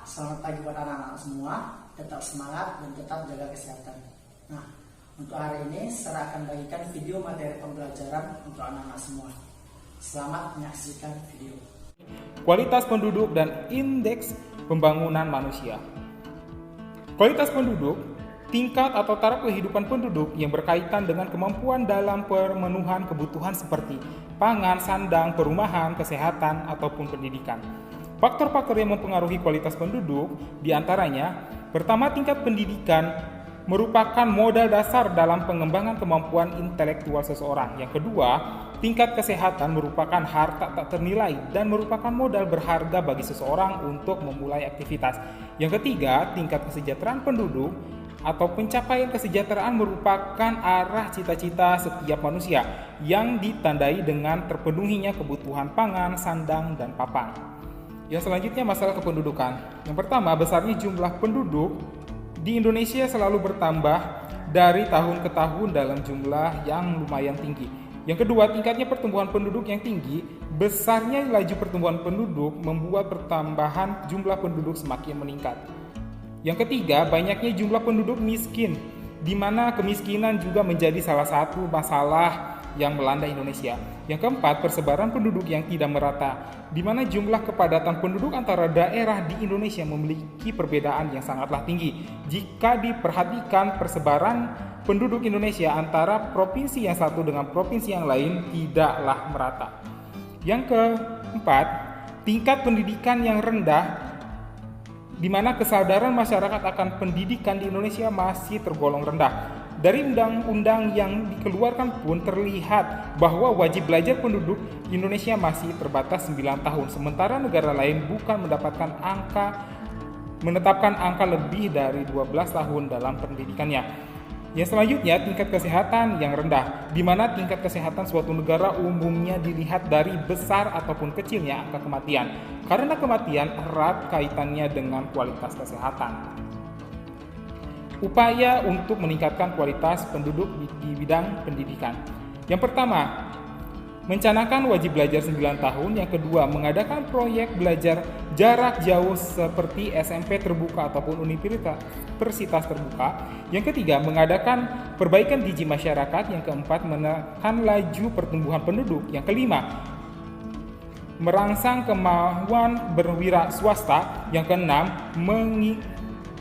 selamat pagi buat anak-anak semua. Tetap semangat dan tetap jaga kesehatan. Nah, untuk hari ini saya akan bagikan video materi pembelajaran untuk anak-anak semua. Selamat menyaksikan video. Kualitas penduduk dan indeks pembangunan manusia. Kualitas penduduk, tingkat atau taraf kehidupan penduduk yang berkaitan dengan kemampuan dalam pemenuhan kebutuhan seperti pangan, sandang, perumahan, kesehatan, ataupun pendidikan. Faktor-faktor yang mempengaruhi kualitas penduduk diantaranya, pertama, tingkat pendidikan merupakan modal dasar dalam pengembangan kemampuan intelektual seseorang. Yang kedua, tingkat kesehatan merupakan harta tak ternilai dan merupakan modal berharga bagi seseorang untuk memulai aktivitas. Yang ketiga, tingkat kesejahteraan penduduk atau pencapaian kesejahteraan merupakan arah cita-cita setiap manusia yang ditandai dengan terpenuhinya kebutuhan pangan, sandang, dan papan. Yang selanjutnya masalah kependudukan. Yang pertama, besarnya jumlah penduduk di Indonesia selalu bertambah dari tahun ke tahun dalam jumlah yang lumayan tinggi. Yang kedua, tingkatnya pertumbuhan penduduk yang tinggi, besarnya laju pertumbuhan penduduk membuat pertambahan jumlah penduduk semakin meningkat. Yang ketiga, banyaknya jumlah penduduk miskin, di mana kemiskinan juga menjadi salah satu masalah yang melanda Indonesia. Yang keempat, persebaran penduduk yang tidak merata, di mana jumlah kepadatan penduduk antara daerah di Indonesia memiliki perbedaan yang sangatlah tinggi. Jika diperhatikan persebaran penduduk Indonesia antara provinsi yang satu dengan provinsi yang lain tidaklah merata. Yang keempat, tingkat pendidikan yang rendah, di mana kesadaran masyarakat akan pendidikan di Indonesia masih tergolong rendah. Dari undang-undang yang dikeluarkan pun terlihat bahwa wajib belajar penduduk Indonesia masih terbatas 9 tahun, sementara negara lain bukan menetapkan angka lebih dari 12 tahun dalam pendidikannya. Yang selanjutnya, tingkat kesehatan yang rendah, di mana tingkat kesehatan suatu negara umumnya dilihat dari besar ataupun kecilnya angka kematian, karena kematian erat kaitannya dengan kualitas kesehatan. Upaya untuk meningkatkan kualitas penduduk di bidang pendidikan. Yang pertama, mencanangkan wajib belajar 9 tahun. Yang kedua, mengadakan proyek belajar jarak jauh seperti SMP terbuka ataupun universitas terbuka. Yang ketiga, mengadakan perbaikan gizi masyarakat. Yang keempat, menekan laju pertumbuhan penduduk. Yang kelima, merangsang kemauan berwira swasta. Yang keenam,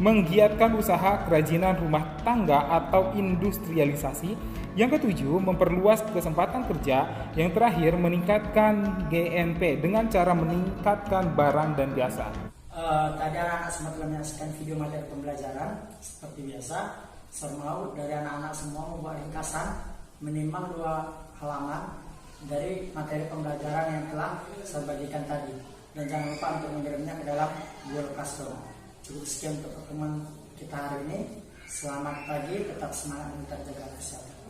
menggiatkan usaha kerajinan rumah tangga atau industrialisasi. Yang ketujuh, memperluas kesempatan kerja. Yang terakhir, meningkatkan GNP dengan cara meningkatkan barang dan jasa. Tadi anak-anak semua telah menyaksikan video materi pembelajaran. Seperti biasa, saya mau dari anak-anak semua membuat ringkasan minimal 2 halaman dari materi pembelajaran yang telah saya bagikan tadi. Dan jangan lupa untuk mengirimnya ke dalam Google Classroom. Cukup sekian untuk pertemuan kita hari ini. Selamat pagi, tetap semangat dan tetap jaga kesehatan.